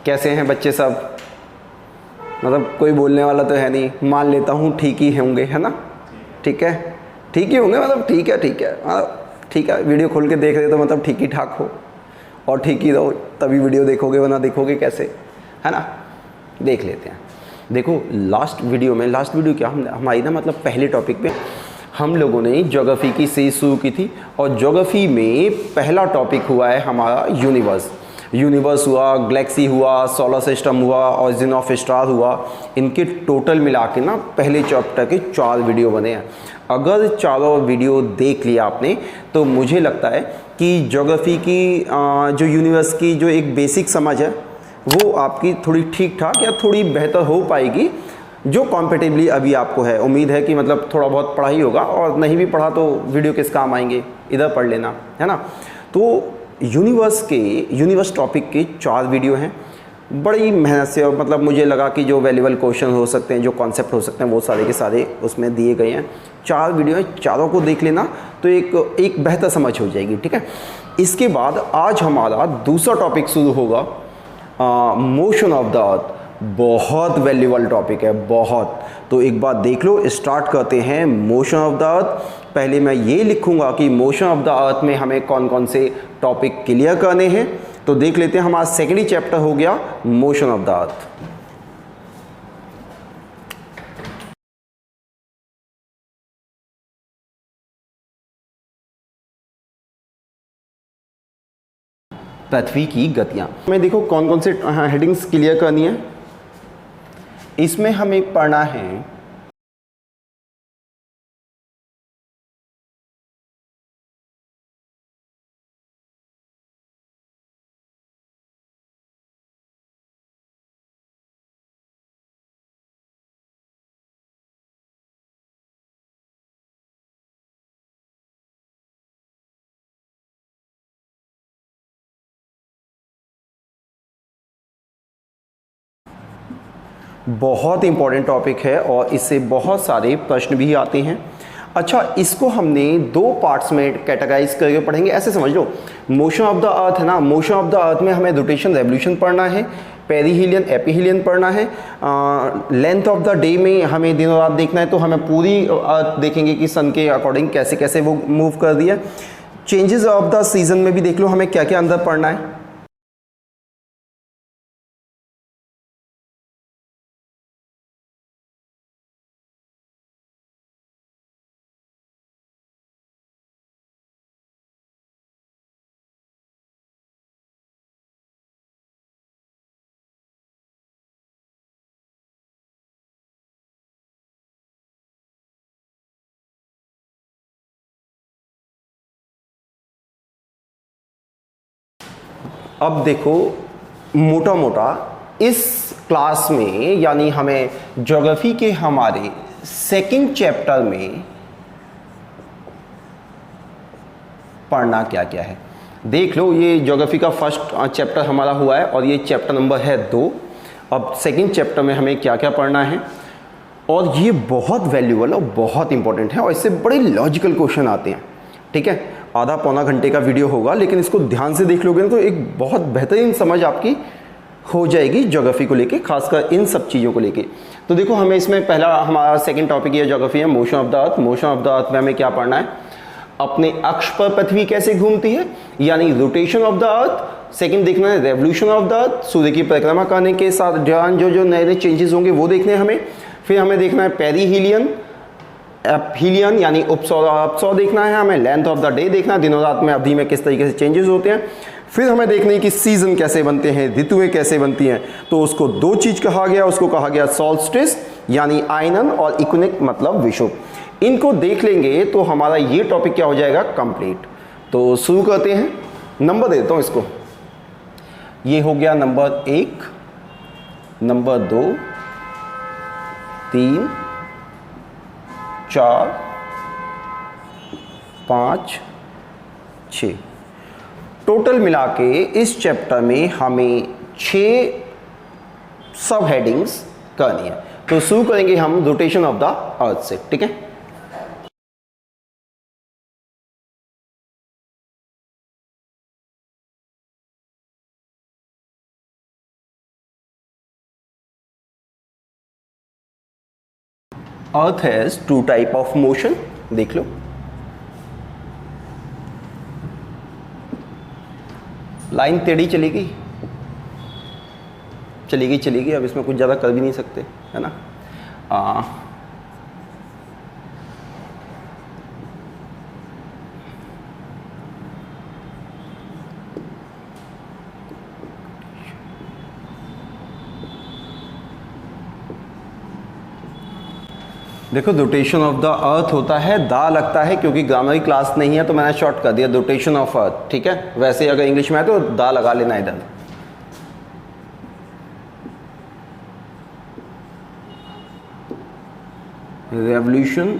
कैसे हैं बच्चे सब? मतलब कोई बोलने वाला तो है नहीं, मान लेता हूँ ठीक ही होंगे, है ना? ठीक है, ठीक ही होंगे, मतलब ठीक है ठीक है। वीडियो खोल के देख रहे तो मतलब ठीक ही ठाक हो, और ठीक ही रहो तभी वीडियो देखोगे, वरना देखोगे कैसे, है ना? देख लेते हैं। देखो लास्ट वीडियो क्या हमारी ना मतलब पहले टॉपिक पे हम लोगों ने ज्योग्राफी की सीरीज शुरू की थी, और ज्योग्राफी में पहला टॉपिक हुआ है हमारा यूनिवर्स हुआ, गैलेक्सी हुआ, सोलर सिस्टम हुआ, ऑरिजिन ऑफ स्टार हुआ। इनके टोटल मिला के ना पहले चैप्टर के 4 वीडियो बने हैं। अगर चारों वीडियो देख लिया आपने तो मुझे लगता है कि ज्योग्राफी की जो यूनिवर्स की जो एक बेसिक समझ है वो आपकी थोड़ी ठीक ठाक या थोड़ी बेहतर हो पाएगी, जो कॉम्पिटिटिवली अभी आपको है। उम्मीद है कि मतलब थोड़ा बहुत पढ़ा ही होगा, और नहीं भी पढ़ा तो वीडियो किस काम आएंगे, इधर पढ़ लेना, है ना? तो यूनिवर्स टॉपिक के 4 वीडियो हैं। बड़ी मेहनत से, और मतलब मुझे लगा कि जो वैल्यूबल क्वेश्चन हो सकते हैं, जो कॉन्सेप्ट हो सकते हैं, वो सारे के सारे उसमें दिए गए हैं। 4 वीडियो हैं, चारों को देख लेना तो एक बेहतर समझ हो जाएगी, ठीक है? इसके बाद आज हमारा दूसरा टॉपिक शुरू होगा, मोशन ऑफ द अर्थ। बहुत वैल्यूबल टॉपिक है, बहुत। तो एक बार देख लो, स्टार्ट करते हैं मोशन ऑफ द अर्थ। पहले मैं ये लिखूंगा कि मोशन ऑफ द अर्थ में हमें कौन कौन से टॉपिक क्लियर करने हैं। तो देख लेते हैं, हमारा सेकेंड ही चैप्टर हो गया मोशन ऑफ द अर्थ। पृथ्वी की गतियां में देखो कौन कौन से हेडिंग्स क्लियर करनी है। इसमें हमें पढ़ना है बहुत इंपॉर्टेंट टॉपिक है, और इससे बहुत सारे प्रश्न भी आते हैं। अच्छा, इसको हमने 2 पार्ट्स में कैटेगराइज करके पढ़ेंगे। ऐसे समझ लो, मोशन ऑफ द अर्थ है ना, मोशन ऑफ द अर्थ में हमें रोटेशन रेवोल्यूशन पढ़ना है, पेरीहीलियन एपीहीलियन पढ़ना है। लेंथ ऑफ द डे में हमें दिनों रात देखना है, तो हमें पूरी अर्थ देखेंगे कि सन के अकॉर्डिंग कैसे कैसे वो मूव कर दिया। चेंजेस ऑफ द सीजन में भी देख लो हमें क्या क्या अंदर पढ़ना है। अब देखो, मोटा मोटा इस क्लास में, यानी हमें ज्योग्राफी के हमारे सेकंड चैप्टर में पढ़ना क्या क्या है। देख लो, ये ज्योग्राफी का फर्स्ट चैप्टर हमारा हुआ है, और ये चैप्टर नंबर है 2। अब सेकंड चैप्टर में हमें क्या क्या पढ़ना है, और ये बहुत वैल्यूबल और बहुत इंपॉर्टेंट है, और इससे बड़े लॉजिकल क्वेश्चन आते हैं, ठीक है? आधा पौना घंटे का वीडियो होगा, लेकिन इसको ध्यान से देख लोगे ना तो एक बहुत बेहतरीन समझ आपकी हो जाएगी ज्योग्राफी को लेके, खासकर इन सब चीज़ों को लेके। तो देखो, हमें इसमें पहला हमारा सेकंड टॉपिक ये ज्योग्राफी है, motion of the earth. Motion of the earth में हमें क्या पढ़ना है? अपने अक्ष पर पृथ्वी कैसे घूमती है, यानी rotation of the earth. Second देखना है रेवोल्यूशन ऑफ द अर्थ, सूर्य की परिक्रमा करने के साथ जो जो नए नए चेंजेस होंगे वो देखने हैं हमें। फिर हमें देखना है पेरीहीलियन एपीहीलियन, यानी उपसौर और अपसौर देखना है हमें। लेंथ ऑफ द डे देखना है, दिनों रात में अवधि में किस तरीके से चेंजेस होते हैं। फिर हमें देखना है कि सीजन कैसे बनते हैं, ऋतुएं कैसे बनती हैं। तो उसको 2 चीज कहा गया, उसको कहा गया सॉल्स्टिस यानी आइनन, और इक्विनोक्स मतलब विषुव। इनको देख लेंगे तो हमारा ये टॉपिक क्या हो जाएगा, कंप्लीट। तो शुरू करते हैं। नंबर देता हूं इसको, ये हो गया नंबर 1, नंबर 2, 3, 4, 5, 6। टोटल मिला के इस चैप्टर में हमें 6 सब हेडिंग्स करनी है। तो शुरू करेंगे हम रोटेशन ऑफ द अर्थ से, ठीक है? Earth has two type of motion, देख लो। लाइन टेढ़ी चलेगी, चलेगी, अब इसमें कुछ ज़्यादा कर भी नहीं सकते, है ना। देखो रोटेशन ऑफ द अर्थ होता है, दा लगता है क्योंकि ग्रामर की क्लास नहीं है तो मैंने शॉर्ट कर दिया रोटेशन ऑफ अर्थ, ठीक है। वैसे अगर इंग्लिश में है तो दा लगा लेना इधर। रेवोल्यूशन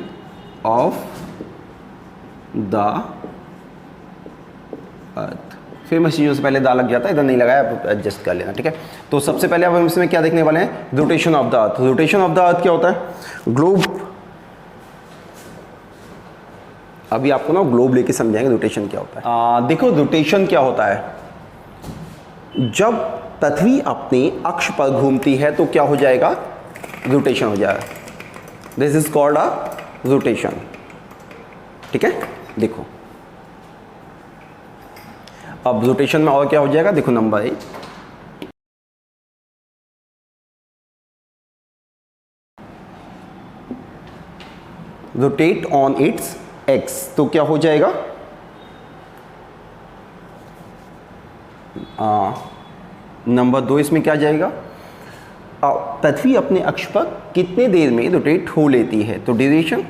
ऑफ द अर्थ, फिर मैं चीज़ों से पहले दा लग जाता है, इधर नहीं लगाया, आप एडजस्ट कर लेना, ठीक है। तो सबसे पहले अब हम इसमें क्या देखने वाले हैं, rotation of the earth. Rotation of the earth क्या होता है, ग्लोब, अभी आपको ना ग्लोब लेके समझाएंगे रोटेशन क्या होता है। देखो रोटेशन क्या होता है, जब पृथ्वी अपनी अक्ष पर घूमती है तो क्या हो जाएगा, रोटेशन हो जाएगा। This is called a rotation, ठीक है। देखो अब रोटेशन में और क्या हो जाएगा, देखो number 1, rotate on it's x, तो क्या हो जाएगा, नंबर 2 इसमें क्या जाएगा, पृथ्वी अपने अक्ष पर कितने देर में रोटेट हो लेती है, तो ड्यूरेशन।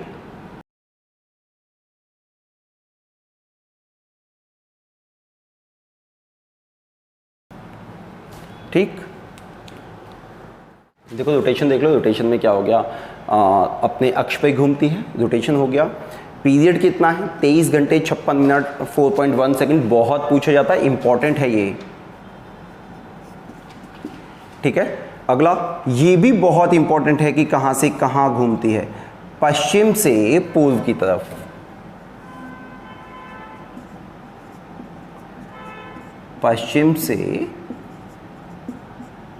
ठीक, देखो रोटेशन देख लो, रोटेशन में क्या हो गया, अपने अक्ष पे घूमती है, रोटेशन हो गया। पीरियड कितना है, 23 घंटे 56 मिनट 4.1 सेकंड, बहुत पूछा जाता है, इंपॉर्टेंट है ये, ठीक है। अगला ये भी बहुत इंपॉर्टेंट है कि कहां से कहां घूमती है, पश्चिम से पूर्व की तरफ, पश्चिम से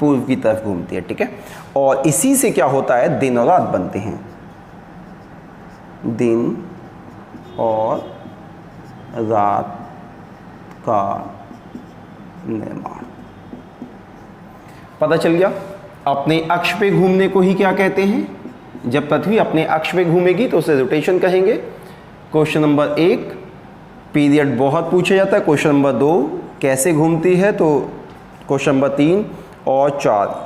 पूर्व की तरफ घूमती है, ठीक है। और इसी से क्या होता है, दिन और रात बनते हैं, दिन और रात का निर्माण। पता चल गया, अपने अक्ष पे घूमने को ही क्या कहते हैं, जब पृथ्वी अपने अक्ष पे घूमेगी तो उसे रोटेशन कहेंगे। क्वेश्चन नंबर 1 पीरियड बहुत पूछा जाता है, क्वेश्चन नंबर 2 कैसे घूमती है, तो क्वेश्चन नंबर 3 और 4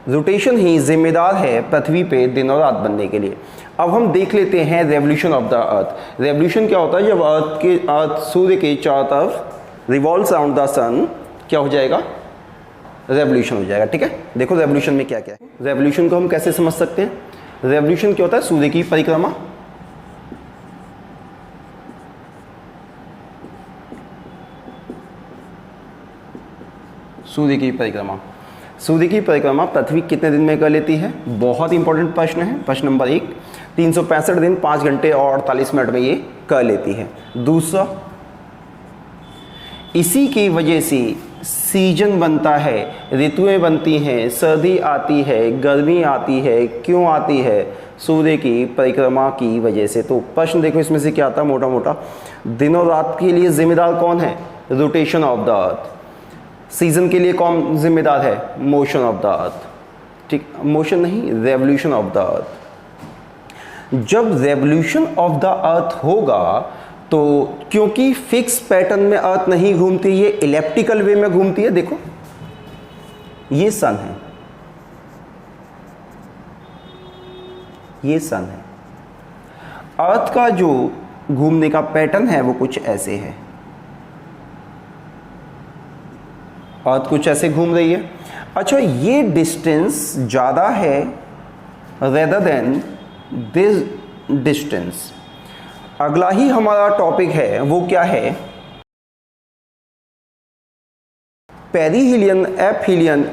रोटेशन ही जिम्मेदार है पृथ्वी पे दिन और रात बनने के लिए। अब हम देख लेते हैं revolution of the earth. Revolution क्या होता है, जब अर्थ सूर्य के चारों तरफ रिवॉल्व्स अराउंड द सन, क्या हो जाएगा, रेवोल्यूशन हो जाएगा, ठीक है। देखो रेवोल्यूशन में क्या क्या है, रेवोल्यूशन को हम कैसे समझ सकते हैं, रेवोल्यूशन क्या होता है, सूर्य की परिक्रमा, सूर्य की परिक्रमा, सूर्य की परिक्रमा पृथ्वी कितने दिन में कर लेती है, बहुत इंपॉर्टेंट प्रश्न है। प्रश्न नंबर 1 365 दिन 5 घंटे और 48 मिनट में ये कर लेती है। दूसरा, इसी की वजह से सीजन बनता है, ऋतुएं बनती हैं, सर्दी आती है, गर्मी आती है, क्यों आती है, सूर्य की परिक्रमा की वजह से। तो प्रश्न देखो इसमें से क्या आता है, मोटा मोटा दिन और रात के लिए जिम्मेदार कौन है, rotation of the earth. Season के लिए कौन जिम्मेदार है, मोशन ऑफ द अर्थ, ठीक, मोशन नहीं, रेवोल्यूशन ऑफ द अर्थ। जब रेवोल्यूशन ऑफ द अर्थ होगा तो क्योंकि फिक्स पैटर्न में अर्थ नहीं घूमती, ये इलेप्टिकल वे में घूमती है। देखो ये सन है, ये सन है, अर्थ का जो घूमने का पैटर्न है वो कुछ ऐसे है, अर्थ कुछ ऐसे घूम रही है। अच्छा, ये डिस्टेंस ज़्यादा है रेदर देन दिस डिस्टेंस। अगला ही हमारा टॉपिक है वो क्या है, पेरीहिलियन एपहिलियन।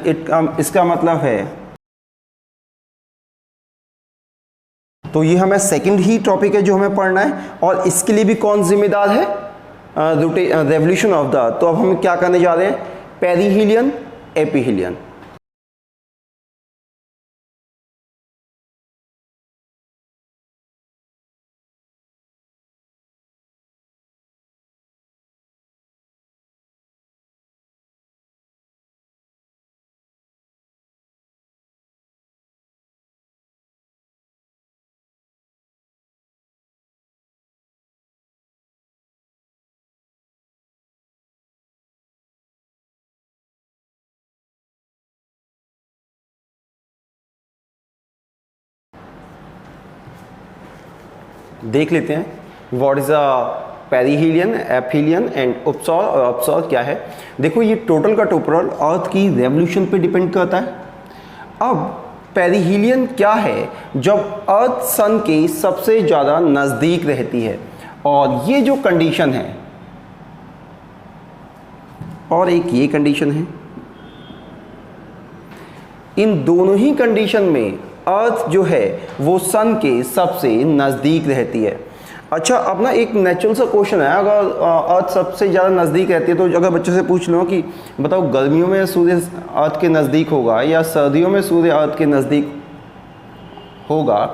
इसका मतलब है, तो ये हमें सेकंड ही टॉपिक है जो हमें पढ़ना है, और इसके लिए भी कौन जिम्मेदार है, रेवोल्यूशन ऑफ द अर्थ। तो अब हम क्या करने जा रहे हैं, पेरीहिलियन एपीहिलियन। देख लेते हैं what is a perihelion, एपहीलियन and उपसौर, और अपसौर क्या है। देखो ये टोटल का टोटल अर्थ की रेवोल्यूशन पे डिपेंड करता है। अब पेरीहीलियन क्या है, जब अर्थ सन के सबसे ज़्यादा नज़दीक रहती है, और ये जो कंडीशन है और एक ये कंडीशन है, इन दोनों ही कंडीशन में अर्थ जो है वो सन के सबसे नज़दीक रहती है। अच्छा, अब ना एक नेचुरल सा क्वेश्चन है, अगर अर्थ सबसे ज़्यादा नज़दीक रहती है तो अगर बच्चों से पूछ लो कि बताओ गर्मियों में सूर्य अर्थ के नज़दीक होगा या सर्दियों में सूर्य अर्थ के नज़दीक होगा,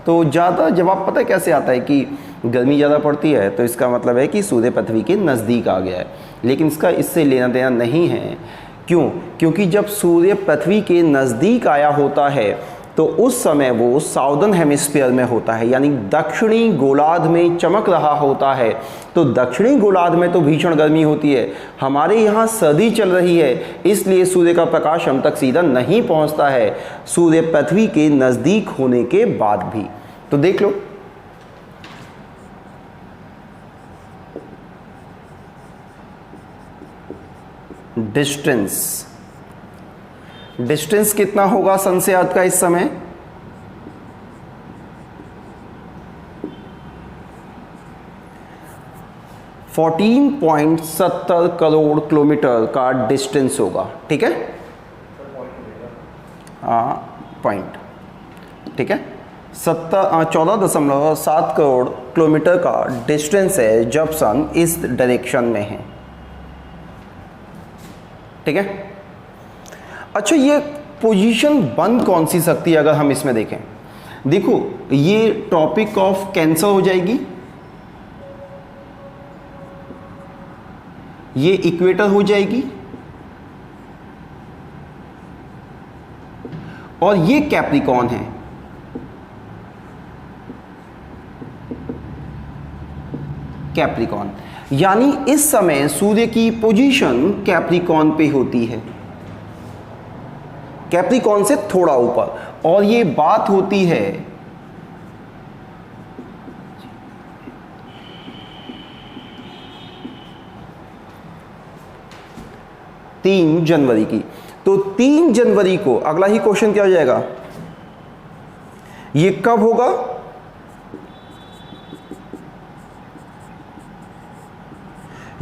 तो ज़्यादा जवाब पता है कैसे आता है कि गर्मी ज़्यादा पड़ती है तो इसका मतलब है कि सूर्य पृथ्वी के नज़दीक आ गया है। लेकिन इसका इससे लेना देना नहीं है। क्यों? क्योंकि जब सूर्य पृथ्वी के नज़दीक आया होता है तो उस समय वो साउदर्न हेमिस्फीयर में होता है, यानी दक्षिणी गोलार्ध में चमक रहा होता है। तो दक्षिणी गोलार्ध में तो भीषण गर्मी होती है, हमारे यहाँ सर्दी चल रही है, इसलिए सूर्य का प्रकाश हम तक सीधा नहीं पहुँचता है सूर्य पृथ्वी के नज़दीक होने के बाद भी। तो देख लो, डिस्टेंस कितना होगा सन से अर्थ का इस समय? $14.70 करोड़ किलोमीटर का डिस्टेंस होगा। ठीक है, पॉइंट, ठीक है, 14.7 करोड़ किलोमीटर का डिस्टेंस है जब सन इस डायरेक्शन में है। ठीक है। अच्छा, ये पोजीशन बंद कौन सी सकती है अगर हम इसमें देखें? देखो, ये टॉपिक ऑफ कैंसर हो जाएगी, ये इक्वेटर हो जाएगी, और ये कैप्रिकॉर्न है। कैप्रिकॉर्न, यानी इस समय सूर्य की पोजीशन कैप्रिकॉर्न पे होती है, कैप्रिकॉर्न से थोड़ा ऊपर। और ये बात होती है 3 जनवरी की। तो 3 जनवरी को अगला ही क्वेश्चन क्या हो जाएगा? ये कब होगा?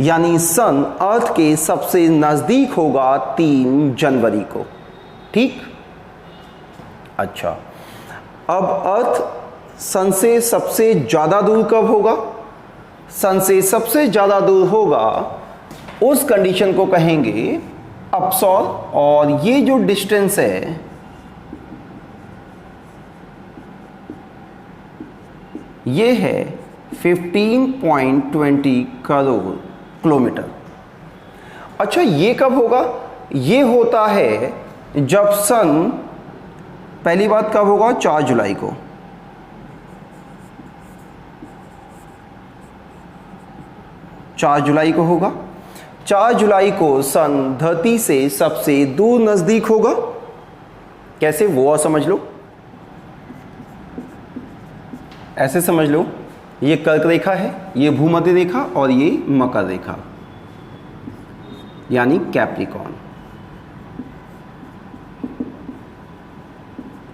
यानी सन अर्थ के सबसे नजदीक होगा 3 जनवरी को। ठीक। अच्छा, अब अर्थ सन से सबसे ज्यादा दूर कब होगा? सन से सबसे ज्यादा दूर होगा उस कंडीशन को कहेंगे अपसॉल, और ये जो डिस्टेंस है ये है 15.20 करोड़ किलोमीटर। अच्छा, ये कब होगा? ये होता है जब सन, पहली बात कब होगा? 4 जुलाई को। जुलाई को होगा। 4 जुलाई को सन धरती से सबसे दूर नजदीक होगा। कैसे? वो समझ लो, ऐसे समझ लो, ये कर्क रेखा है, ये भूमध्य रेखा, और ये मकर रेखा, यानी कैप्रिकॉर्न।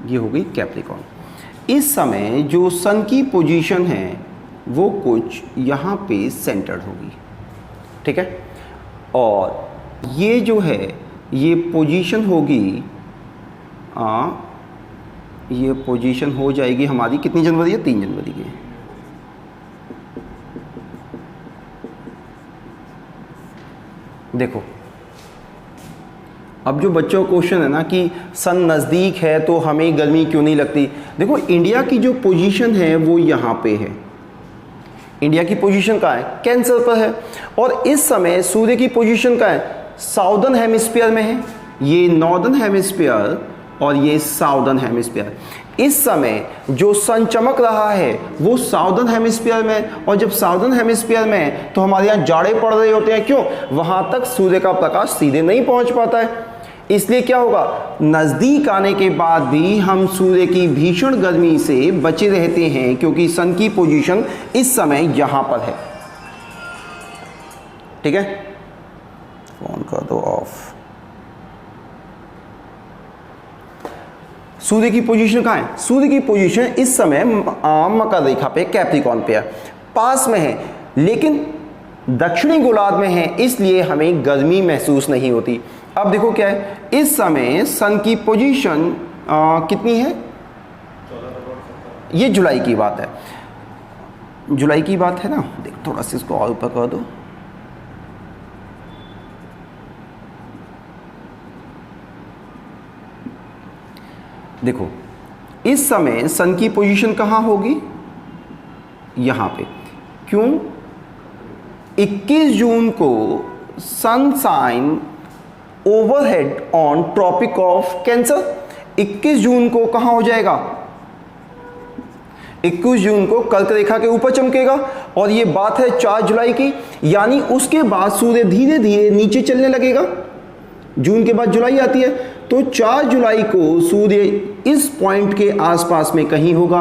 ये हो गई कैप्रिकॉर्न। इस समय जो सन की पोजीशन है वो कुछ यहाँ पे सेंटर्ड होगी। ठीक है, और ये जो है ये पोजीशन होगी, ये पोजीशन हो जाएगी हमारी कितनी जनवरी है? 3 जनवरी की। देखो, अब जो बच्चों का क्वेश्चन है ना कि सन नज़दीक है तो हमें गर्मी क्यों नहीं लगती? देखो, इंडिया की जो पोजीशन है वो यहाँ पे है। इंडिया की पोजीशन कहाँ है? कैंसर पर है। और इस समय सूर्य की पोजीशन कहाँ है? साउदर्न हेमिस्फीयर में है। ये नॉर्दर्न हेमिस्फीयर और ये साउदर्न हेमिस्फीयर। इस समय जो सन चमक रहा है वो साउदर्न हेमिस्फीयर में, और जब साउदर्न हेमिस्फीयर में तो हमारे यहाँ जाड़े पड़ रहे होते हैं। क्यों? वहाँ तक सूर्य का प्रकाश सीधे नहीं पहुँच पाता है, इसलिए क्या होगा, नज़दीक आने के बाद भी हम सूर्य की भीषण गर्मी से बचे रहते हैं, क्योंकि सन की पोजीशन इस समय यहां पर है। ठीक है, फोन कर दो ऑफ। सूर्य की पोजीशन कहाँ है, सूर्य की पोजीशन इस समय मकर रेखा पे, कैप्रिकॉर्न पे है, पास में है, लेकिन दक्षिणी गोलार्ध में है, इसलिए हमें गर्मी महसूस नहीं होती। अब देखो क्या है, इस समय सन की पोजीशन कितनी है, ये जुलाई की बात है, जुलाई की बात है ना। देख थोड़ा सा इसको और ऊपर कर दो। देखो इस समय सन की पोजीशन कहाँ होगी, यहाँ पे। क्यों, 21 जून को sun shine overhead on tropic of Cancer. 21 जून को कहाँ हो जाएगा, 21 जून को कर्क रेखा के ऊपर चमकेगा, और ये बात है 4 जुलाई की, यानी उसके बाद सूर्य धीरे धीरे नीचे चलने लगेगा। जून के बाद जुलाई आती है, तो 4 जुलाई को सूर्य इस पॉइंट के आसपास में कहीं होगा,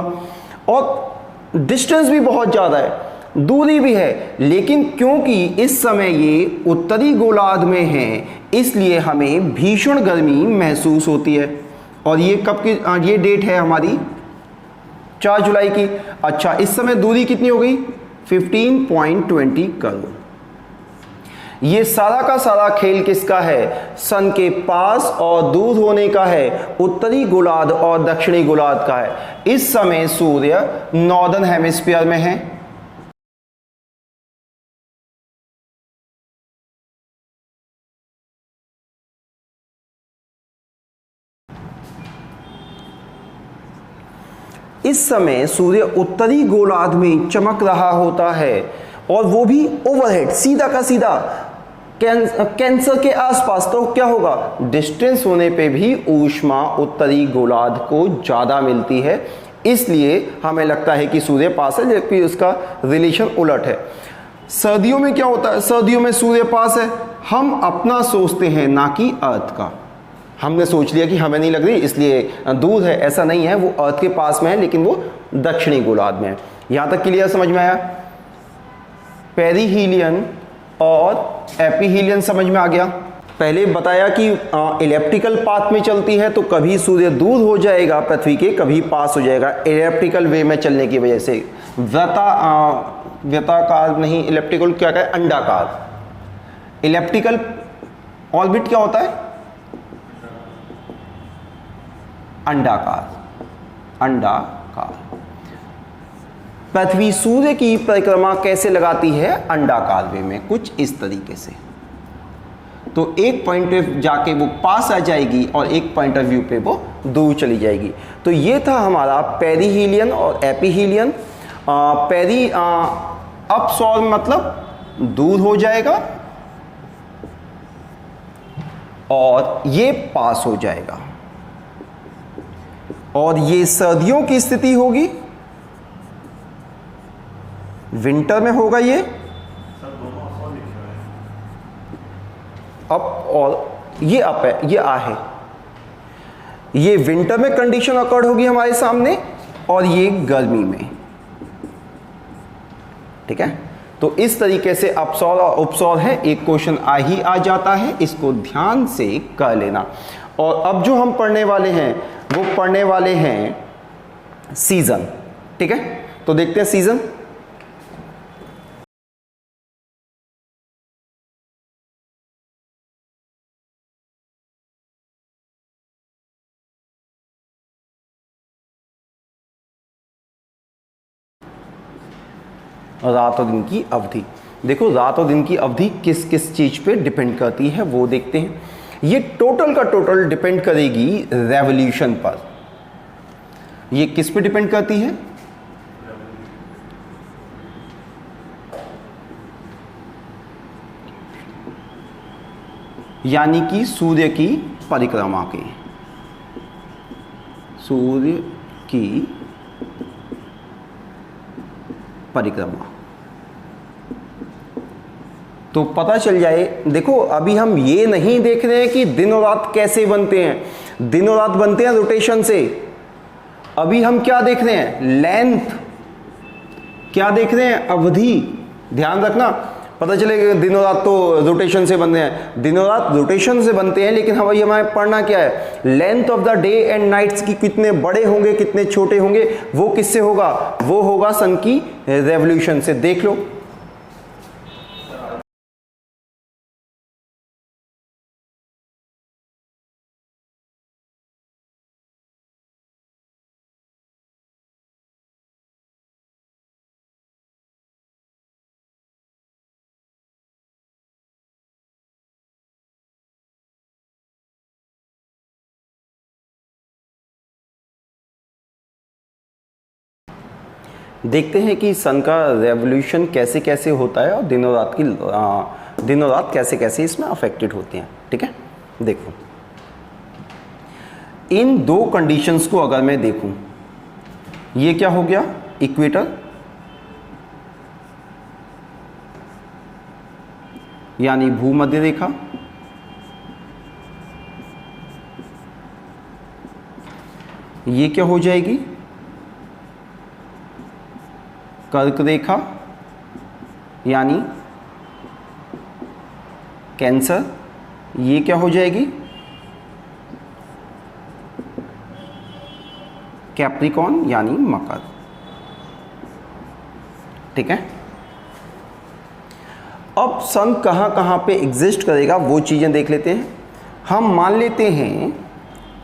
और डिस्टेंस भी बहुत ज़्यादा है, दूरी भी है, लेकिन क्योंकि इस समय ये उत्तरी गोलार्ध में है, इसलिए हमें भीषण गर्मी महसूस होती है। और ये कब की, ये डेट है हमारी 4 जुलाई की। अच्छा, इस समय दूरी कितनी हो गई, 15.20 करोड़। ये सारा का सारा खेल किसका है, सन के पास और दूर होने का है, उत्तरी गोलार्ध और दक्षिणी गोलार्ध का है। इस समय सूर्य नॉर्दर्न हेमिस्फीयर में है। इस समय सूर्य उत्तरी गोलार्ध में चमक रहा होता है, और वो भी ओवरहेड, सीधा का सीधा कैंसर के आसपास। तो क्या होगा, डिस्टेंस होने पे भी ऊष्मा उत्तरी गोलार्ध को ज़्यादा मिलती है, इसलिए हमें लगता है कि सूर्य पास है, जबकि उसका रिलेशन उलट है। सर्दियों में क्या होता है, सर्दियों में सूर्य पास है, हम अपना सोचते हैं ना कि अर्थ का। हमने सोच लिया कि हमें नहीं लग रही इसलिए दूर है, ऐसा नहीं है, वो अर्थ के पास में है, लेकिन वो दक्षिणी गोलार्ध में है। यहाँ तक क्लियर समझ में आया। पेरिहीलियन और एपीहीलियन समझ में आ गया। पहले बताया कि इलेप्टिकल पाथ में चलती है, तो कभी सूर्य दूर हो जाएगा पृथ्वी के, कभी पास हो जाएगा, इलेप्टिकल वे में चलने की वजह से। वृत्ताकार नहीं, इलेप्टिकल क्या कहते हैं, अंडाकार। इलेप्टिकल ऑर्बिट क्या होता है, अंडाकार, अंडाकार। पृथ्वी सूर्य की परिक्रमा कैसे लगाती है, अंडाकार वे में, कुछ इस तरीके से। तो एक पॉइंट पे जाके वो पास आ जाएगी और एक पॉइंट ऑफ व्यू पे वो दूर चली जाएगी। तो ये था हमारा पेरिहीलियन और एपीहीलियन। पेरी अपसॉर मतलब दूर हो जाएगा, और ये पास हो जाएगा। और ये सर्दियों की स्थिति होगी, विंटर में होगा ये अप, और ये अप है, ये आ है। ये विंटर में कंडीशन अकॉर्ड होगी हमारे सामने, और ये गर्मी में। ठीक है, तो इस तरीके से अपसौर और उपसौर है, एक क्वेश्चन आ जाता है, इसको ध्यान से कर लेना। और अब जो हम पढ़ने वाले हैं वो पढ़ने वाले हैं सीजन। ठीक है, तो देखते हैं सीजन। रात और दिन की अवधि। देखो रात और दिन की अवधि किस किस चीज पे डिपेंड करती है वो देखते हैं। ये टोटल का टोटल डिपेंड करेगी रेवोल्यूशन पर। ये किस पे डिपेंड करती है, यानी कि सूर्य की परिक्रमा के, सूर्य की परिक्रमा। तो पता चल जाए। देखो अभी हम ये नहीं देख रहे हैं कि दिन और रात कैसे बनते हैं, दिन और रात बनते हैं रोटेशन से। अभी हम क्या देख रहे हैं, लेंथ, क्या देख रहे हैं, अवधि। ध्यान रखना, पता चलेगा दिन और रात तो रोटेशन से बनते हैं, दिन और रात रोटेशन से बनते हैं, लेकिन हमें पढ़ना क्या है, length of the day and nights की कितने बड़े होंगे कितने छोटे होंगे, वो किससे होगा, वो होगा सन की रेवोल्यूशन से। देख लो, देखते हैं कि सन का रेवोल्यूशन कैसे कैसे होता है और दिनों रात कैसे कैसे इसमें अफेक्टेड होते हैं। ठीक है, देखो इन दो कंडीशंस को अगर मैं देखूं, ये क्या हो गया, इक्वेटर यानी भूमध्य रेखा, ये क्या हो जाएगी, कर्क रेखा यानी कैंसर, ये क्या हो जाएगी, कैप्रिकॉन यानी मकर। ठीक है, अब सन कहां कहां पे एग्जिस्ट करेगा वो चीजें देख लेते हैं। हम मान लेते हैं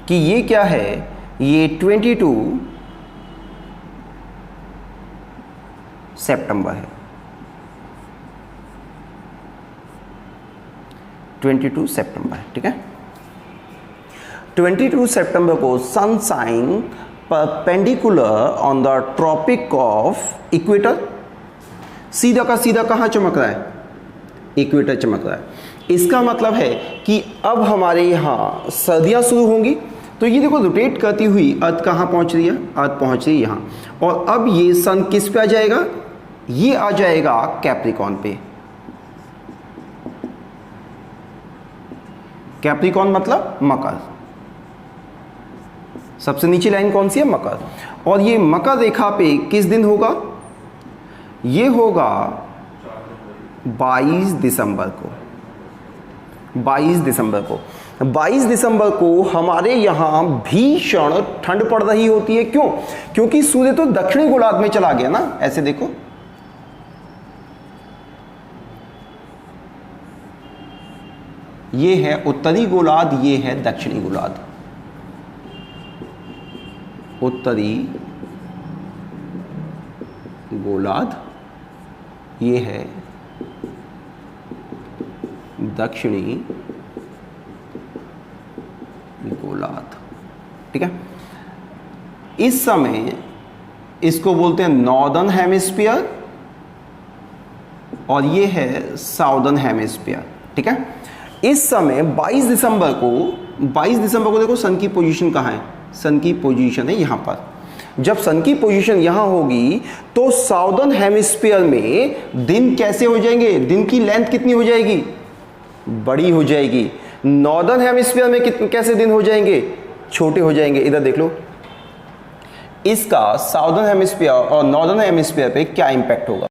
कि ये क्या है, ये 22 सितंबर है, 22 सितंबर है। ठीक है, 22 सितंबर को sun shine perpendicular on the tropic of equator, सीधा का सीधा कहां चमक रहा है, इक्वेटर चमक रहा है। इसका मतलब है कि अब हमारे यहाँ सर्दियां शुरू होंगी, तो ये देखो रोटेट करती हुई अर्थ कहाँ पहुँच रही है, अर्थ पहुँच रही है यहाँ, और अब ये सन किस पे आ जाएगा, ये आ जाएगा कैप्रिकॉन पे। कैप्रिकॉन मतलब मकर, सबसे नीचे लाइन कौन सी है, मकर। और ये मकर रेखा पे किस दिन होगा, ये होगा 22 दिसंबर को, 22 दिसंबर को। 22 दिसंबर को हमारे यहाँ भीषण ठंड पड़ रही होती है। क्यों, क्योंकि सूर्य तो दक्षिणी गोलार्ध में चला गया ना। ऐसे देखो, ये है उत्तरी गोलार्ध, ये है दक्षिणी गोलार्ध। उत्तरी गोलार्ध, ये है दक्षिणी गोलार्ध। ठीक है, इस समय इसको बोलते हैं नॉर्दर्न हेमिस्फीयर और ये है साउदर्न हेमिस्फीयर। ठीक है, इस समय 22 दिसंबर को देखो सन की पोजीशन कहाँ है, सन की पोजीशन है यहाँ पर। जब सन की पोजीशन यहाँ होगी तो साउदर्न हेमिस्फीयर में दिन कैसे हो जाएंगे, दिन की लेंथ कितनी हो जाएगी, बड़ी हो जाएगी। नॉर्दर्न हेमिस्फीयर में कैसे दिन हो जाएंगे, छोटे हो जाएंगे। इधर देख लो, इसका साउदर्न हेमिस्फीयर और नॉर्दर्न हेमिस्फीयर पे क्या इंपैक्ट होगा।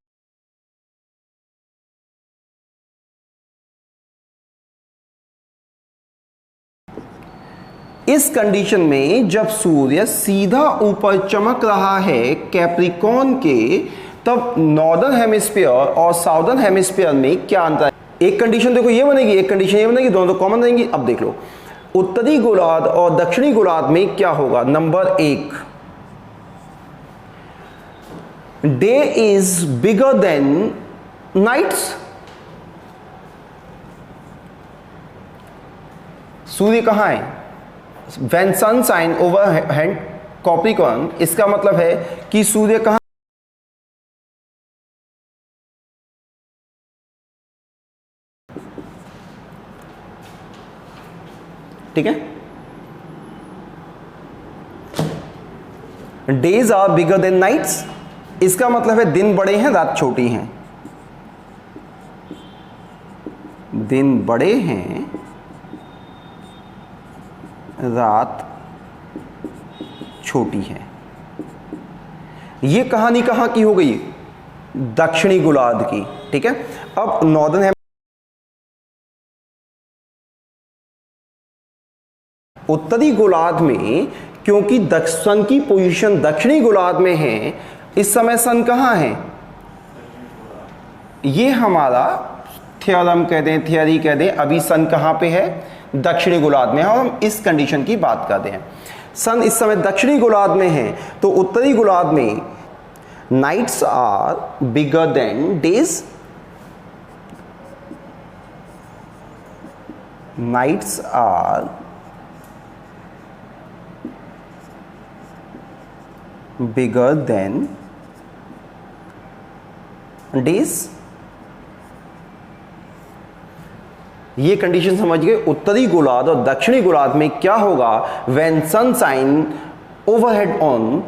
इस कंडीशन में जब सूर्य सीधा ऊपर चमक रहा है कैप्रिकॉन के, तब नॉर्दर्न हेमिस्फीयर और साउदर्न हेमिस्फीयर में क्या अंतर है। एक कंडीशन देखो ये बनेगी, एक कंडीशन ये बनेगी, दोनों तो कॉमन रहेंगी। अब देख लो, उत्तरी गोलार्ध और दक्षिणी गोलार्ध में क्या होगा। Number 1, day is bigger than nights. सूर्य कहां है, When sun shine over hand Capricorn, इसका मतलब है कि सूर्य कहां, ठीक है, days are bigger than nights, इसका मतलब है दिन बड़े हैं रात छोटी हैं। दिन बड़े हैं, रात छोटी है। ये कहानी कहाँ की हो गई? दक्षिणी गोलार्ध की। ठीक है, अब नॉर्दर्न उत्तरी गोलार्ध में, क्योंकि सन की पोजीशन दक्षिणी गोलार्ध में है, इस समय सन कहाँ है? ये हमारा थ्योरम कह दें, थियरी कह दें, अभी सन कहाँ पे है? दक्षिणी गोलार्ध में है, और हम इस कंडीशन की बात करते हैं। सन इस समय दक्षिणी गोलार्ध में है, तो उत्तरी गोलार्ध में nights are bigger than days, nights are bigger than days. ये कंडीशन समझ गए। उत्तरी गोलार्ध और दक्षिणी गोलार्ध में क्या होगा? When sun shine overhead on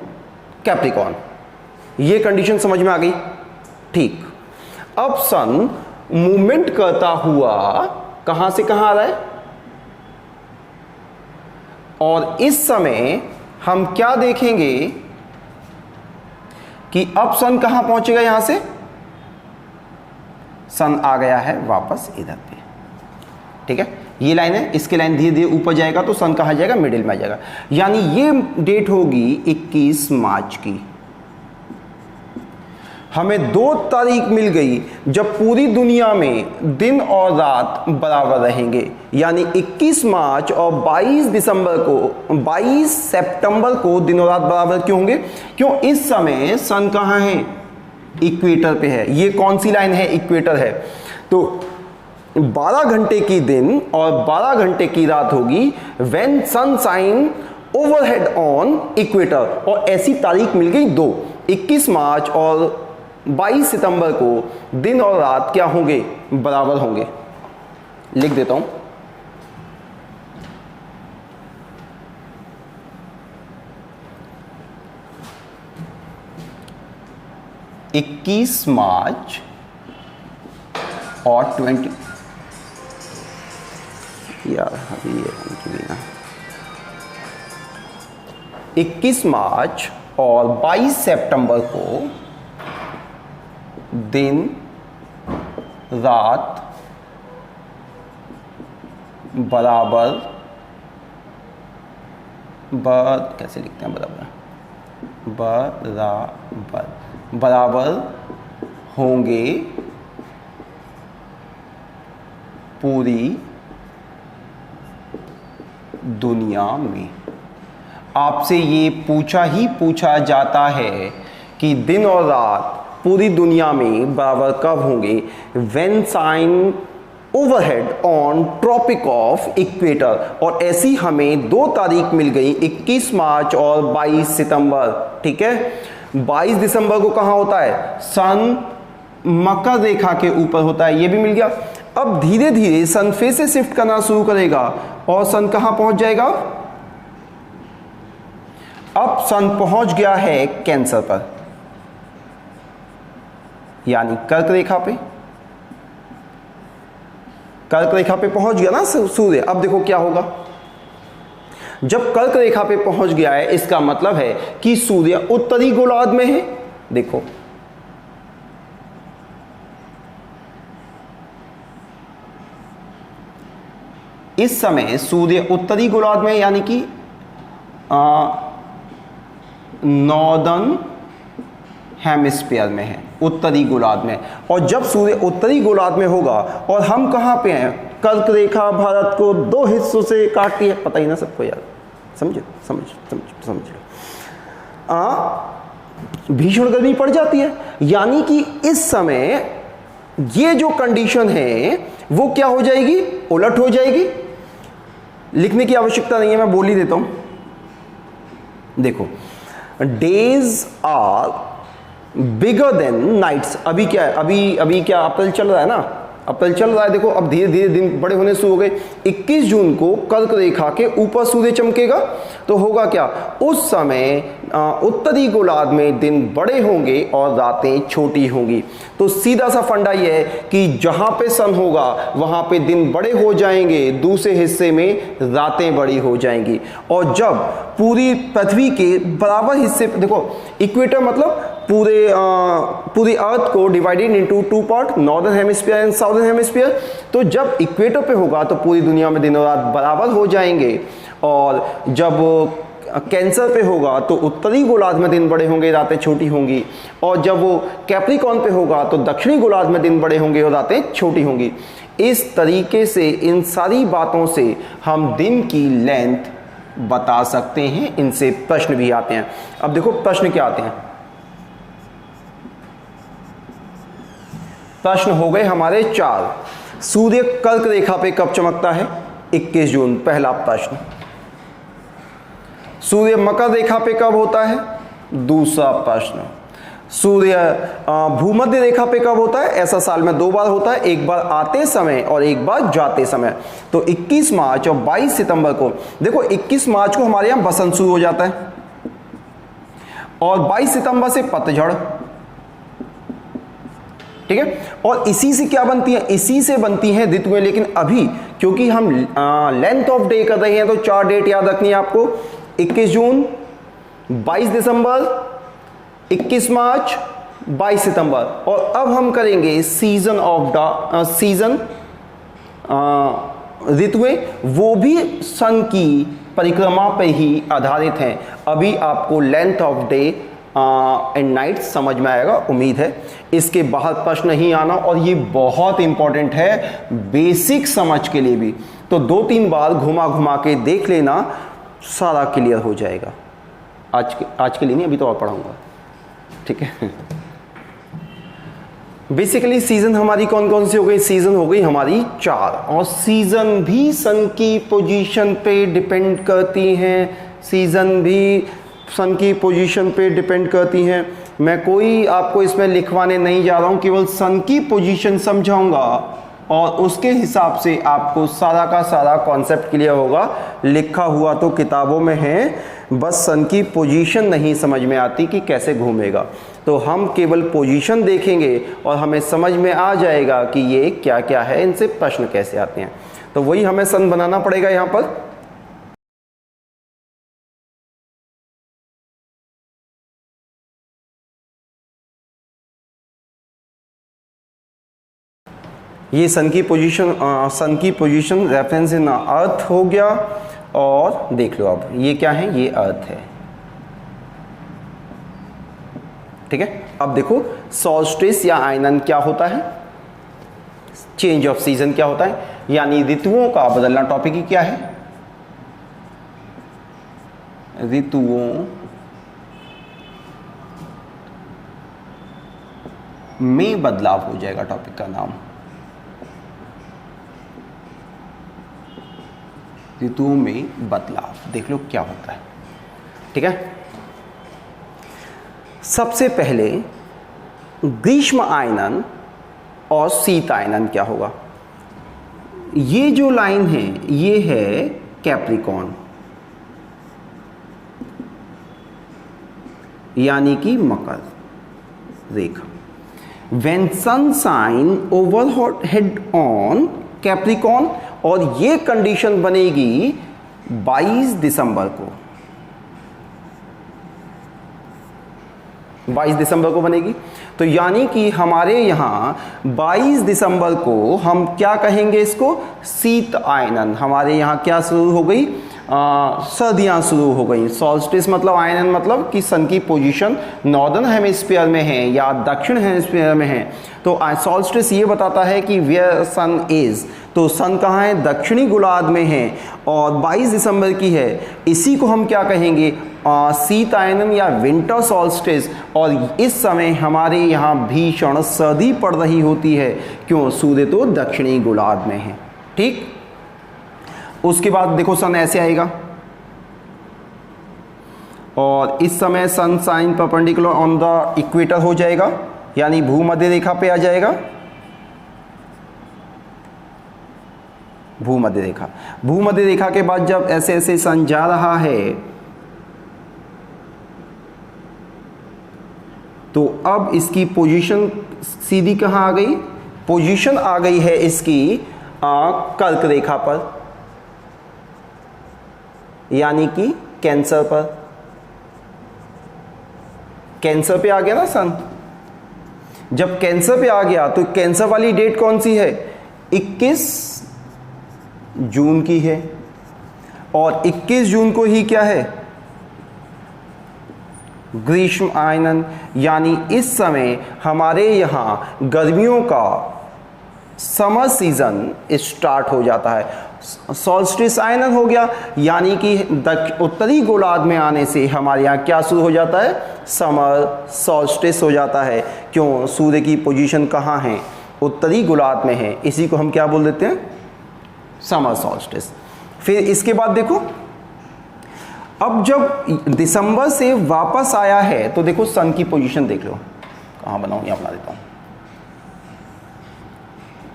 Capricorn. ये कंडीशन समझ में आ गई? ठीक। अब सन मूवमेंट करता हुआ कहां से कहां आ रहा है, और इस समय हम क्या देखेंगे कि अब सन कहां पहुंचेगा? यहां से सन आ गया है वापस इधर पे। ठीक है, ये लाइन है, इसके लाइन धीरे धीरे ऊपर जाएगा तो सन कहां जाएगा? मिडिल में आ जाएगा। यानी ये डेट होगी 21 मार्च की। हमें 2 तारीख मिल गई जब पूरी दुनिया में दिन और रात बराबर रहेंगे, यानी 21 मार्च और 22 दिसंबर को, 22 सितंबर को दिन और रात बराबर क्यों होंगे? क्यों? इस समय सन कहां है? इक्वेटर पे है। ये कौन सी लाइन है? इक्वेटर है। तो 12 घंटे की दिन और 12 घंटे की रात होगी when sun shine overhead on equator. और ऐसी तारीख मिल गई 2, 21 मार्च और 22 सितंबर को दिन और रात क्या होंगे? बराबर होंगे। लिख देता हूं, इक्कीस मार्च और 20, यार अभी ये भी ना, 21 मार्च और 22 सितंबर को दिन रात बराबर, कैसे लिखते हैं बराबर होंगे पूरी दुनिया में। आपसे ये पूछा जाता है कि दिन और रात पूरी दुनिया में बराबर कब होंगे? When shine overhead on tropic of equator. और ऐसी हमें 2 तारीख मिल गई, 21 मार्च और 22 सितंबर। ठीक है, 22 दिसंबर को कहां होता है? सन मकर रेखा के ऊपर होता है, ये भी मिल गया। अब धीरे धीरे सन फिर से शिफ्ट करना शुरू करेगा और सन कहां पहुंच जाएगा? अब सन पहुंच गया है कैंसर पर, यानी कर्क रेखा पे। कर्क रेखा पे पहुंच गया ना सूर्य। अब देखो क्या होगा, जब कर्क रेखा पे पहुंच गया है, इसका मतलब है कि सूर्य उत्तरी गोलार्ध में है। देखो इस समय सूर्य उत्तरी गोलार्ध में, यानी कि नॉर्दर्न हेमिस्फीयर में है, उत्तरी गोलार्ध में। और जब सूर्य उत्तरी गोलार्ध में होगा और हम कहां पे हैं? कर्क रेखा भारत को 2 हिस्सों से काटती है, पता ही ना सबको यार, समझो भीषण गर्मी पड़ जाती है। यानी कि इस समय ये जो कंडीशन है वो क्या हो जाएगी? उलट हो जाएगी। लिखने की आवश्यकता नहीं है, मैं बोल ही देता हूं। देखो, days are bigger than nights. अभी क्या है? अभी क्या अप्रैल चल रहा है ना, अब कल चल रहा है, देखो अब धीरे धीरे दिन बड़े होने शुरू हो गए। 21 जून को कर्क रेखा के ऊपर सूर्य चमकेगा, तो होगा क्या, उस समय उत्तरी गोलार्ध में दिन बड़े होंगे और रातें छोटी होंगी। तो सीधा सा फंडा ये है कि जहां पे सन होगा वहां पे दिन बड़े हो जाएंगे, दूसरे हिस्से में रातें बड़ी हो जाएंगी। और जब पूरी पृथ्वी के बराबर हिस्से, देखो इक्वेटर मतलब पूरी अर्थ को divided into 2 part, northern hemisphere and southern hemisphere. तो जब इक्वेटर पे होगा तो पूरी दुनिया में दिन और रात बराबर हो जाएंगे, और जब कैंसर पे होगा तो उत्तरी गोलार्ध में दिन बड़े होंगे, रातें छोटी होंगी, और जब वो कैप्रिकॉर्न पे होगा तो दक्षिणी गोलार्ध में दिन बड़े होंगे और रातें छोटी होंगी। इस तरीके से इन सारी बातों से हम दिन की लेंथ बता सकते हैं। इनसे प्रश्न भी आते हैं। अब देखो प्रश्न क्या आते हैं। प्रश्न हो गए हमारे 4। सूर्य कर्क रेखा पे कब चमकता है? 21 जून, पहला प्रश्न। सूर्य मकर रेखा पे कब होता है? दूसरा प्रश्न। सूर्य भूमध्य रेखा पे कब होता है? ऐसा साल में 2 बार होता है, एक बार आते समय और एक बार जाते समय। तो 21 मार्च और 22 सितंबर को, देखो 21 मार्च को हमारे यहां बसंत शुरू हो जाता है और 22 सितंबर से पतझड़, ठीक है। और इसी से क्या बनती है? इसी से बनती है ऋतुएं। लेकिन अभी क्योंकि हम लेंथ ऑफ डे कर रहे हैं तो 4 डेट याद रखनी है आपको, 21 जून, 22 दिसंबर, 21 मार्च, 22 सितंबर। और अब हम करेंगे सीजन ऑफ द सीजन, ऋतुएं, वो भी सन की परिक्रमा पे ही आधारित हैं। अभी आपको length of day and night समझ में आएगा, उम्मीद है। इसके बाहर प्रश्न नहीं आना, और ये बहुत इंपॉर्टेंट है बेसिक समझ के लिए भी। तो 2-3 बार घुमा घुमा के देख लेना, सारा क्लियर हो जाएगा। आज के लिए नहीं, अभी तो और पढ़ाऊंगा, ठीक है। बेसिकली सीजन हमारी कौन कौन सी हो गई? सीजन हो गई हमारी 4, और सीजन भी सन की पोजीशन पे डिपेंड करती हैं। सीजन भी सन की पोजीशन पे डिपेंड करती हैं। मैं कोई आपको इसमें लिखवाने नहीं जा रहा हूं, केवल सन की पोजीशन समझाऊंगा और उसके हिसाब से आपको सारा का सारा कॉन्सेप्ट क्लियर होगा। लिखा हुआ तो किताबों में है, बस सन की पोजीशन नहीं समझ में आती कि कैसे घूमेगा। तो हम केवल पोजीशन देखेंगे और हमें समझ में आ जाएगा कि ये क्या क्या है, इनसे प्रश्न कैसे आते हैं। तो वही हमें सन बनाना पड़ेगा यहाँ पर। ये सन की पोजीशन रेफरेंस इन अर्थ हो गया। और देख लो अब ये क्या है, ये अर्थ है, ठीक है। अब देखो सॉल्स्टिस या आयनन क्या होता है, चेंज ऑफ सीजन क्या होता है, यानी ऋतुओं का बदलना। टॉपिक ही क्या है? ऋतुओं में बदलाव हो जाएगा टॉपिक का नाम। ऋतुओं में बदलाव, देख लो क्या होता है, ठीक है। सबसे पहले ग्रीष्म आयनन और शीत आयनन क्या होगा। ये जो लाइन है ये है कैप्रिकॉर्न, यानी कि मकर रेखा। When sun shine overhead on Capricorn, और ये कंडीशन बनेगी 22 दिसंबर को, 22 दिसंबर को बनेगी। तो यानी कि हमारे यहाँ 22 दिसंबर को हम क्या कहेंगे इसको? शीत आयनन। हमारे यहाँ क्या शुरू हो गई? सर्दियाँ शुरू हो गई। सॉल्स्टिस मतलब आयनन मतलब कि सन की पोजीशन नॉर्दर्न हेमिस्फीयर में है या दक्षिण हेमिस्फीयर में है। तो सॉल्स्टिस ये बताता है कि वेयर सन इज, तो सन कहाँ है? दक्षिणी गोलार्ध में है और 22 दिसंबर की है। इसी को हम क्या कहेंगे? शीत आयनन या विंटर सॉल्स्टिस। और इस समय हमारे यहाँ भीषण सर्दी पड़ रही होती है, क्यों? सूर्य तो दक्षिणी गोलार्ध में है, ठीक। उसके बाद देखो सन ऐसे आएगा, और इस समय sun shine perpendicular on the equator हो जाएगा, यानी भूमध्य रेखा पे आ जाएगा। भूमध्य रेखा। भूमध्य रेखा के बाद जब ऐसे ऐसे सन जा रहा है तो अब इसकी पोजीशन सीधी कहाँ आ गई? पोजीशन आ गई है इसकी कर्क रेखा पर, यानी कि कैंसर पर। कैंसर पे आ गया ना सन। जब कैंसर पे आ गया तो कैंसर वाली डेट कौन सी है? 21 जून की है। और 21 जून को ही क्या है? ग्रीष्म आयनन, यानी इस समय हमारे यहाँ गर्मियों का समर सीजन स्टार्ट हो जाता है। सॉल्स्टिस आयनन हो गया, यानी कि उत्तरी गोलार्ध में आने से हमारे यहाँ क्या शुरू हो जाता है? समर सॉल्स्टिस हो जाता है। क्यों? सूर्य की पोजीशन कहाँ है? उत्तरी गोलार्ध में है, इसी को हम क्या बोल देते हैं? Summer solstice. फिर इसके बाद देखो, अब जब दिसंबर से वापस आया है तो देखो सन की पोजीशन देख लो, कहाँ बनाऊँ? यहाँ बना देता हूँ।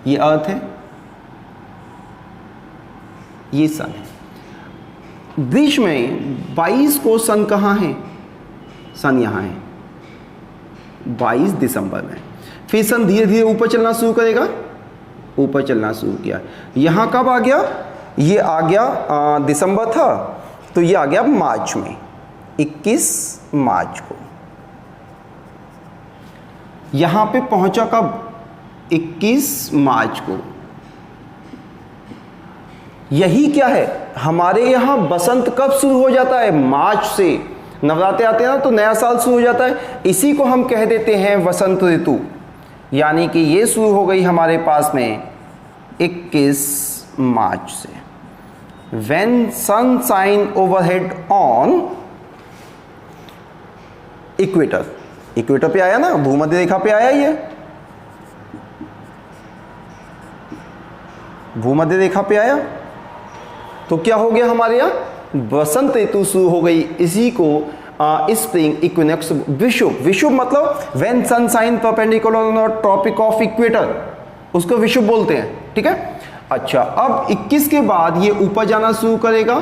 ये अर्थ है, ये सन है। ग्रीष्म में 22 को सन कहाँ है? सन यहाँ है 22 दिसंबर में। फिर सन धीरे धीरे ऊपर चलना शुरू करेगा, ऊपर चलना शुरू किया। यहाँ कब आ गया? ये आ गया दिसंबर था तो ये आ गया मार्च में, 21 मार्च को। यहाँ पे पहुँचा कब? 21 मार्च को। यही क्या है? हमारे यहाँ बसंत कब शुरू हो जाता है? मार्च से। नवरात्रे आते हैं ना तो नया साल शुरू हो जाता है, इसी को हम कह देते हैं वसंत ऋतु। यानी कि ये शुरू हो गई हमारे पास में 21 मार्च से। When sun shine overhead on equator, equator पे आया ना, भूमध्य रेखा पे आया ये, भूमध्य रेखा पे आया तो क्या हो गया हमारे यहाँ? बसंत ऋतु शुरू हो गई। इसी को स्प्रिंग इक्विनॉक्स, विषुव, विषुव मतलब when sun shine perpendicular on tropic of equator, उसको विषुव बोलते हैं। ठीक है। अच्छा, अब 21 के बाद ये ऊपर जाना शुरू करेगा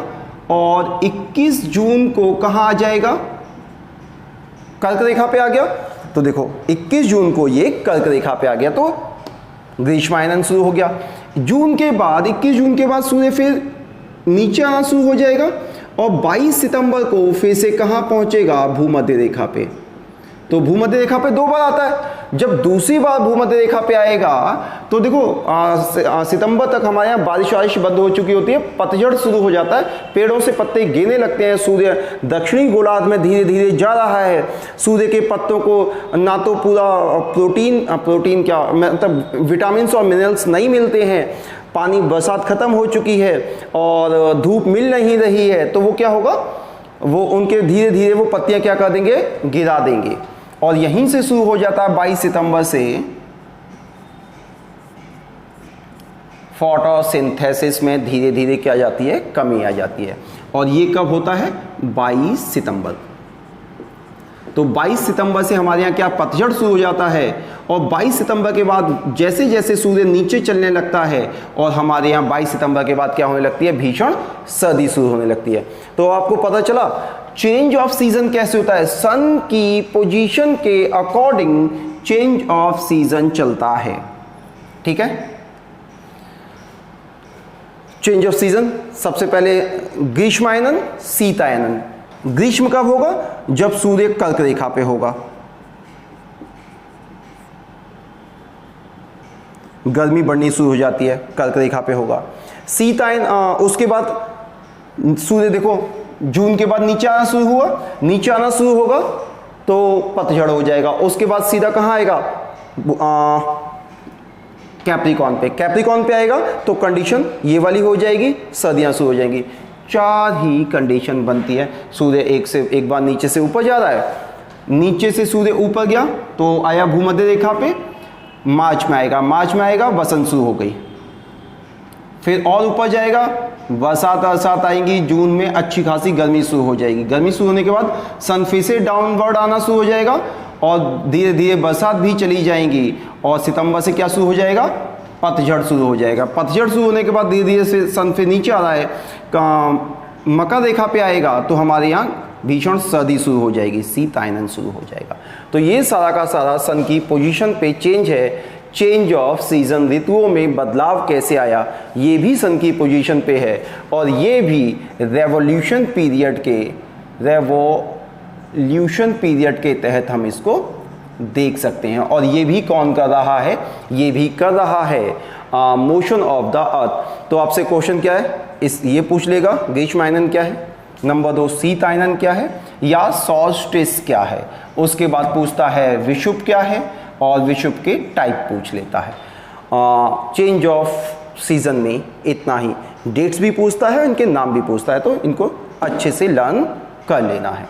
और 21 जून को कहाँ आ जाएगा? कर्क रेखा पे आ गया। तो देखो 21 जून को ये कर्क रेखा पे आ गया तो ग्रीष्मायनन शुरू हो गया। जून के बाद 21 जून के बाद सूर्य फिर नीचे आना शुरू हो जाएगा और 22 सितंबर को फिर से कहाँ पहुँचेगा? भूमध्य रेखा पे। तो भूमध्य रेखा पे 2 बार आता है। जब दूसरी बार भूमध्य रेखा पे आएगा तो देखो सितंबर तक हमारे यहाँ बारिश बंद हो चुकी होती है, पतझड़ शुरू हो जाता है, पेड़ों से पत्ते गिरने लगते हैं। सूर्य दक्षिणी गोलार्ध में धीरे धीरे जा रहा है। सूर्य के पत्तों को ना तो पूरा प्रोटीन क्या मतलब विटामिन और मिनरल्स नहीं मिलते हैं, पानी बरसात खत्म हो चुकी है और धूप मिल नहीं रही है, तो वो क्या होगा? वो उनके धीरे धीरे वो पत्तियां क्या कर देंगे? गिरा देंगे। और यहीं से शुरू हो जाता है 22 सितंबर से फोटोसिंथेसिस में धीरे धीरे क्या जाती है? कमी आ जाती है। और ये कब होता है? 22 सितंबर। तो 22 सितंबर से हमारे यहाँ क्या? पतझड़ शुरू हो जाता है। और 22 सितंबर के बाद जैसे जैसे सूर्य नीचे चलने लगता है और हमारे यहाँ 22 सितंबर के बाद क्या होने लगती है? भीषण सर्दी शुरू होने लगती है। तो आपको पता चला चेंज ऑफ सीजन कैसे होता है? सन की पोजीशन के अकॉर्डिंग चेंज ऑफ सीजन चलता है। ठीक है। चेंज ऑफ सीजन, सबसे पहले ग्रीष्मायनन, शीतायनन। ग्रीष्म कब होगा? जब सूर्य कर्क रेखा पे होगा। गर्मी बढ़नी शुरू हो जाती है, कर्क रेखा पे होगा। शीतायन उसके बाद सूर्य देखो जून के बाद नीचे आना शुरू हुआ, नीचे आना शुरू होगा तो पतझड़ हो जाएगा। उसके बाद सीधा कहाँ आएगा? कैप्रिकॉन पे। कैप्रिकॉन पे आएगा तो कंडीशन ये वाली हो जाएगी, सर्दियाँ शुरू हो जाएंगी। 4 ही कंडीशन बनती है। सूर्य एक बार नीचे से ऊपर जा रहा है, नीचे से सूर्य ऊपर गया तो आया भूमध्य रेखा पे, मार्च में आएगा, मार्च में आएगा बसंत शुरू हो गई। फिर और ऊपर जाएगा, बरसात आएंगी, जून में अच्छी खासी गर्मी शुरू हो जाएगी। गर्मी शुरू होने के बाद सन फिर से डाउनवर्ड आना शुरू हो जाएगा और धीरे धीरे बरसात भी चली जाएंगी। और सितंबर से क्या शुरू हो जाएगा? पतझड़ शुरू हो जाएगा। पतझड़ शुरू होने के बाद धीरे धीरे से सन फिर नीचे आ रहा है, मकर रेखा पे आएगा तो हमारे यहाँ भीषण सर्दी शुरू हो जाएगी, शीतायनन शुरू हो जाएगा। तो ये सारा का सारा सन की पोजीशन पे चेंज है, चेंज ऑफ सीजन, ऋतुओं में बदलाव कैसे आया ये भी सन की पोजीशन पे है। और ये भी रेवोल्यूशन पीरियड के तहत हम इसको देख सकते हैं। और ये भी कौन कर रहा है, ये भी कर रहा है मोशन ऑफ द अर्थ। तो आपसे क्वेश्चन क्या है, ये पूछ लेगा ग्रीष्मायनन क्या है, नंबर 2 शीतायनन क्या है, या सॉल्स्टिस क्या है। उसके बाद पूछता है विषुव क्या है, और विषुव के टाइप पूछ लेता है। चेंज ऑफ सीजन में इतना ही, डेट्स भी पूछता है, इनके नाम भी पूछता है, तो इनको अच्छे से लर्न कर लेना है।